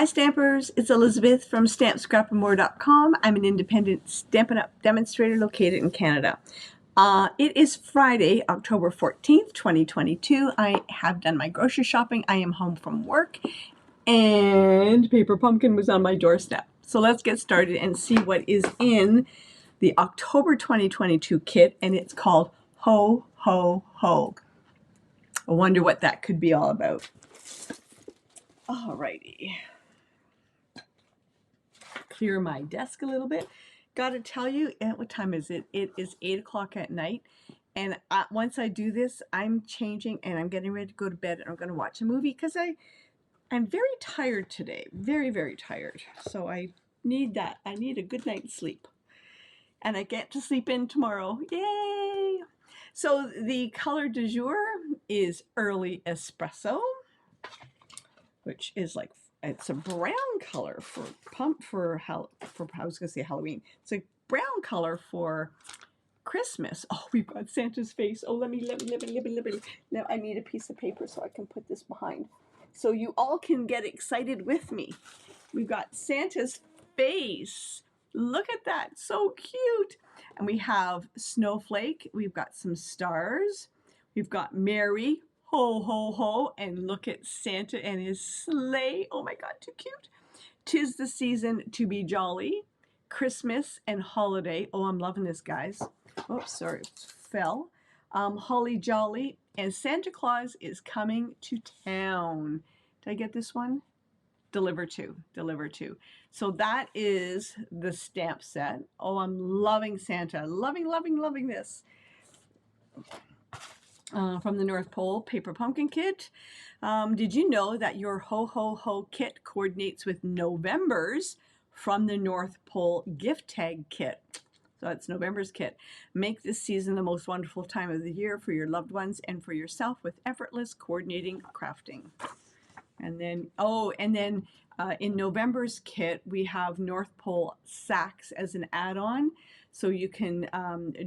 Hi Stampers, it's Elizabeth from StampScrapandMore.com. I'm an independent Stampin' Up! Demonstrator located in Canada. It is Friday, October 14th, 2022. I have done my grocery shopping. I am home from work and Paper Pumpkin was on my doorstep. So let's get started and see what is in the October 2022 kit, and it's called Ho Ho Ho. I wonder what that could be all about. Alrighty. Clear my desk a little bit. Gotta tell you, what time is it? It is 8 o'clock at night, and once I do this, I'm changing and I'm getting ready to go to bed, and I'm going to watch a movie because I'm very tired today, very tired. So I need that. I need a good night's sleep, and I get to sleep in tomorrow. Yay! So the color du jour is Early Espresso, which is like, it's a brown color for I was gonna say Halloween. It's a brown color for Christmas. Oh, we've got Santa's face. Oh, let me. Now I need a piece of paper so I can put this behind, so you all can get excited with me. We've got Santa's face. Look at that, so cute. And we have Snowflake. We've got some stars. We've got Mary. Ho, ho, ho, and look at Santa and his sleigh. Oh my God, too cute. 'Tis the season to be jolly. Christmas and holiday. Oh, I'm loving this, guys. Oops, sorry, it fell. Holly jolly, and Santa Claus is coming to town. Did I get this one? Deliver to. So that is the stamp set. Oh, I'm loving Santa. Loving this. From the North Pole Paper Pumpkin Kit. Did you know that your Ho Ho Ho kit coordinates with November's From the North Pole gift tag kit? So that's November's kit. Make this season the most wonderful time of the year for your loved ones and for yourself with effortless coordinating crafting. And then, in November's kit, we have North Pole sacks as an add-on, so you can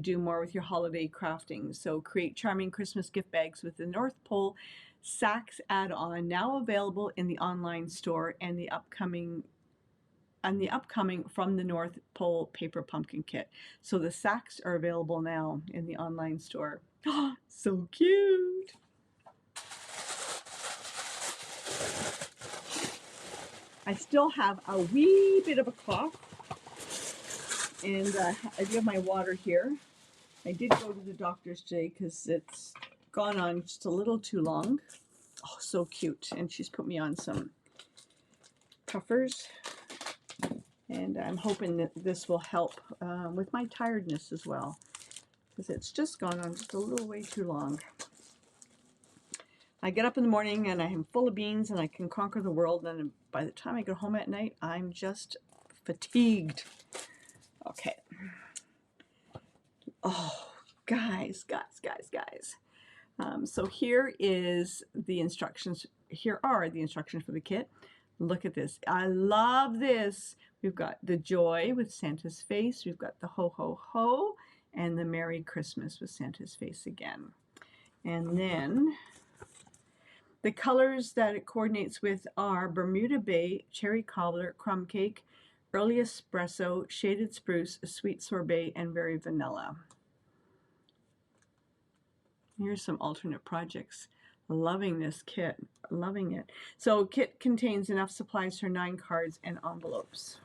do more with your holiday crafting. So create charming Christmas gift bags with the North Pole sacks add-on, now available in the online store and the upcoming From the North Pole Paper Pumpkin Kit. So the sacks are available now in the online store. Oh, so cute. I still have a wee bit of a cough, and I do have my water here. I did go to the doctor's today because it's gone on just a little too long. Oh, so cute. And she's put me on some puffers, and I'm hoping that this will help with my tiredness as well, because it's just gone on just a little way too long. I get up in the morning and I am full of beans and I can conquer the world, and by the time I get home at night, I'm just fatigued. Okay. Oh, guys. So here is the instructions. Here are the instructions for the kit. Look at this. I love this. We've got the joy with Santa's face. We've got the ho, ho, ho, and the Merry Christmas with Santa's face again. And then the colors that it coordinates with are Bermuda Bay, Cherry Cobbler, Crumb Cake, Early Espresso, Shaded Spruce, Sweet Sorbet, and Very Vanilla. Here's some alternate projects. Loving this kit. Loving it. So kit contains enough supplies for 9 cards and envelopes.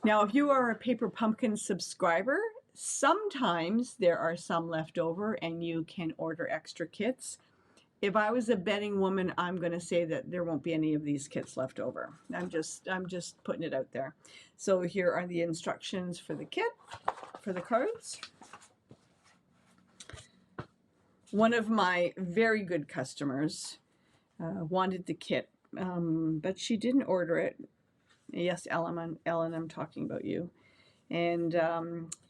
Now, if you are a Paper Pumpkin subscriber, sometimes there are some left over and you can order extra kits. If I was a betting woman, I'm going to say that there won't be any of these kits left over. I'm just putting it out there. So here are the instructions for the kit, for the cards. One of my very good customers wanted the kit, but she didn't order it. Yes, Ellen, I'm talking about you. And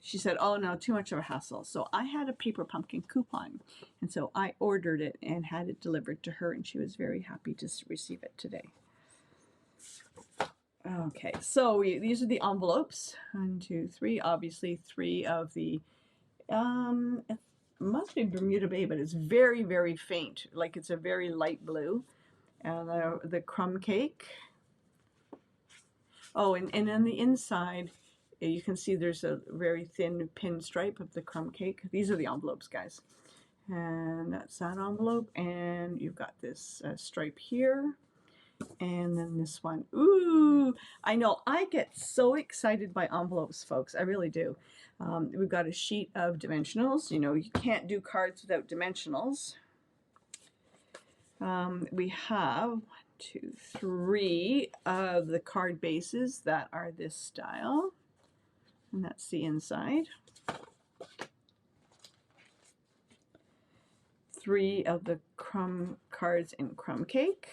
she said, oh no, too much of a hassle. So I had a Paper Pumpkin coupon, and so I ordered it and had it delivered to her, and she was very happy to receive it today. Okay, so these are the envelopes. 1, 2, 3. Obviously 3 of the, it must be Bermuda Bay, but it's very faint. Like it's a very light blue. and the crumb cake. Oh, and on the inside, you can see there's a very thin pinstripe of the crumb cake. These are the envelopes, guys. And that's that envelope. And you've got this stripe here. And then this one. Ooh, I know. I get so excited by envelopes, folks. I really do. We've got a sheet of dimensionals. You know, you can't do cards without dimensionals. We have 1, 2, 3 of the card bases that are this style. And that's the inside. 3 of the crumb cards in crumb cake.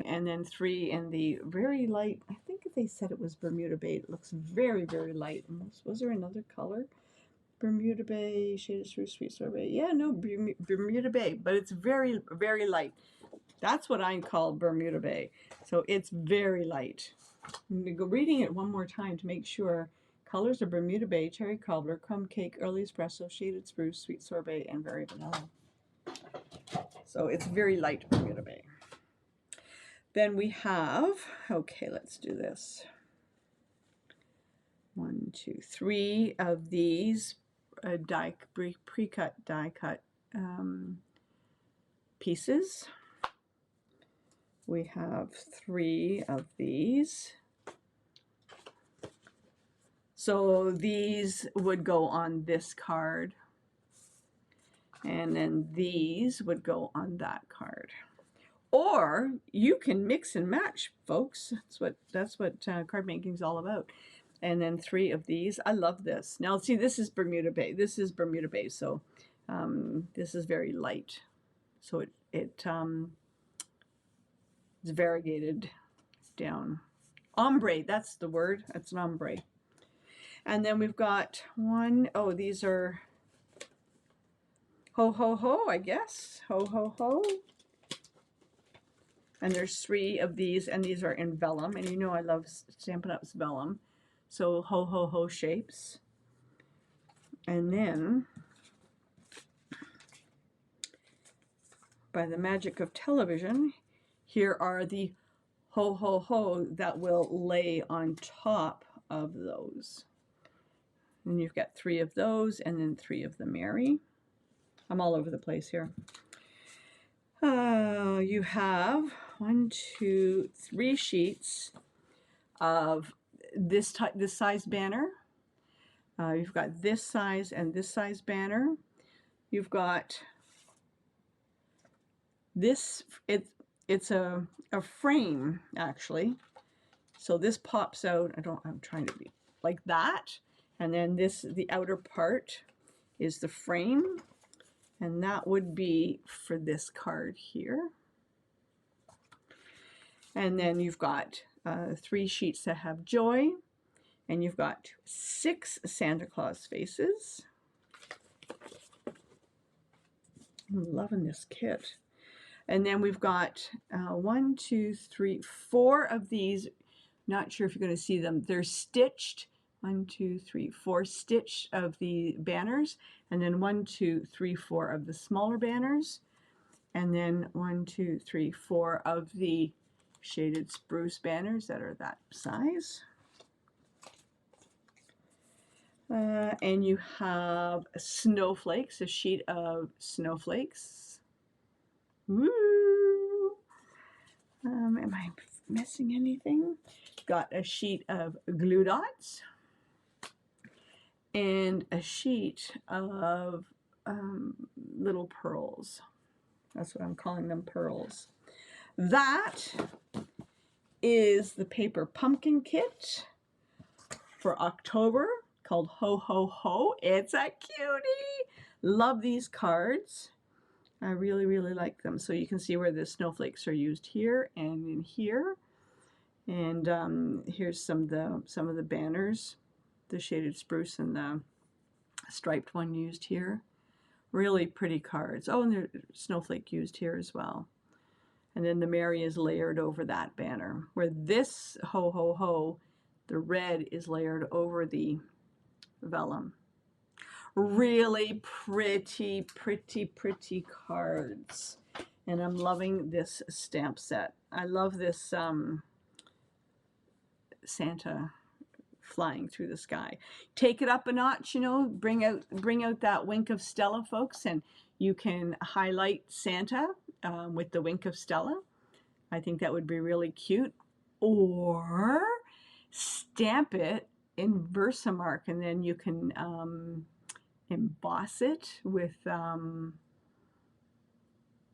And then 3 in the very light, I think they said it was Bermuda Bay. It looks very, very light. Was there another color? Bermuda Bay, shaded spruce, sweet sorbet. Yeah, no, Bermuda Bay, but it's very, very light. That's what I call Bermuda Bay. So it's very light. I'm going to go reading it one more time to make sure. Colors are Bermuda Bay, cherry cobbler, crumb cake, early espresso, shaded spruce, sweet sorbet, and very vanilla. So it's very light Bermuda Bay. Then we have, okay, let's do this. 1, 2, 3 of these pre-cut, die-cut pieces. We have 3 of these. So these would go on this card. And then these would go on that card. Or you can mix and match, folks. That's what card making is all about. And then 3 of these. I love this. Now, see, this is Bermuda Bay. This is Bermuda Bay, so this is very light. So it's variegated down. Ombre, that's the word. That's an ombre. And then we've got 1. Oh, these are ho, ho, ho, I guess. Ho, ho, ho. And there's 3 of these, and these are in vellum. And you know I love Stampin' Up's vellum. So ho, ho, ho shapes. And then, by the magic of television, here are the ho, ho, ho that will lay on top of those. And you've got 3 of those, and then 3 of the Mary. I'm all over the place here. You have 1, 2, 3 sheets of this size banner. You've got this size and this size banner. You've got this. It's a frame actually. So this pops out. I'm trying to be like that, and then the outer part is the frame. And that would be for this card here. And then you've got 3 sheets that have joy. And you've got 6 Santa Claus faces. I'm loving this kit. And then we've got 1, 2, 3, 4 of these. Not sure if you're going to see them. They're stitched. 1, 2, 3, 4 stitch of the banners, and then 1, 2, 3, 4 of the smaller banners, and then 1, 2, 3, 4 of the shaded spruce banners that are that size. And you have snowflakes, a sheet of snowflakes. Woo! Am I missing anything? Got a sheet of glue dots. And a sheet of little pearls. That's what I'm calling them, pearls. That is the paper pumpkin kit for October called Ho Ho Ho. It's a cutie. Love these cards. I really, really like them. So you can see where the snowflakes are used here and in here. And here's some of the banners. The shaded spruce and the striped one used here. Really pretty cards. Oh, and there's snowflake used here as well. And then the Mary is layered over that banner. Where this ho ho ho, the red is layered over the vellum. really pretty, pretty, pretty cards. And I'm loving this stamp set. I love this Santa flying through the sky. Take it up a notch, you know, bring out that wink of Stella, folks, and you can highlight Santa with the wink of Stella. I think that would be really cute. Or stamp it in Versamark, and then you can emboss it with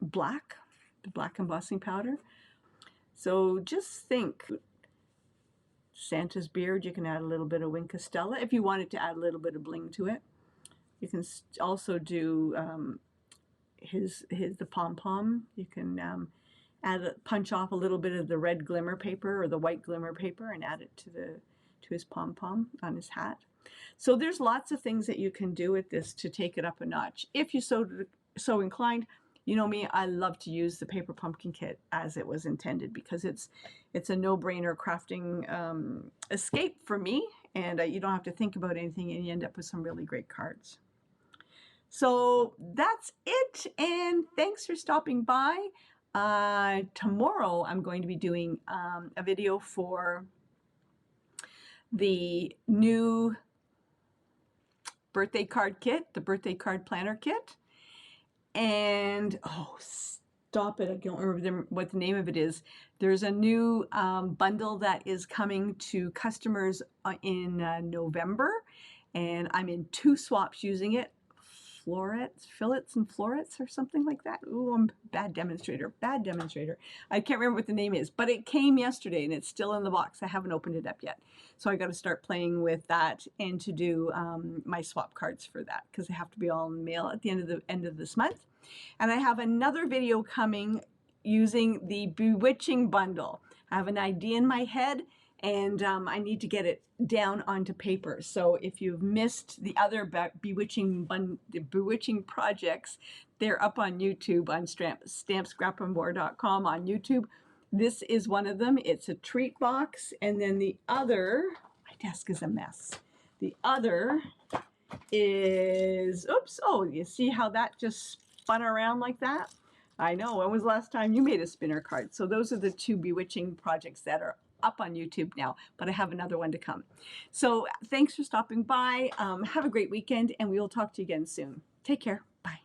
black, the black embossing powder. So just think, Santa's beard, you can add a little bit of Wink of Stella if you wanted to add a little bit of bling to it. You can also do the pom-pom. You can punch off a little bit of the red glimmer paper or the white glimmer paper and add it to his pom-pom on his hat. So there's lots of things that you can do with this to take it up a notch. If you so inclined, you know me, I love to use the paper pumpkin kit as it was intended because it's a no-brainer crafting escape for me, and you don't have to think about anything and you end up with some really great cards. So that's it, and thanks for stopping by. Tomorrow I'm going to be doing a video for the new birthday card kit, the birthday card planner kit. And oh, stop it, I don't remember what the name of it is. There's a new bundle that is coming to customers in November, and I'm in 2 swaps using it. Fillets and florets or something like that. Ooh, I'm bad demonstrator. I can't remember what the name is, but it came yesterday and it's still in the box. I haven't opened it up yet. So I got to start playing with that and to do my swap cards for that because they have to be all in the mail at the end of this month. And I have another video coming using the Bewitching bundle. I have an idea in my head and I need to get it down onto paper. So if you've missed the other Bewitching projects, they're up on YouTube on stampscrapandmore.com on YouTube. This is one of them. It's a treat box, and then the other, my desk is a mess. The other is, oops, oh, you see how that just spun around like that? I know, when was the last time you made a spinner card? So those are the 2 Bewitching projects that are up on YouTube now, but I have another one to come. So thanks for stopping by. Have a great weekend, and we will talk to you again soon. Take care. Bye.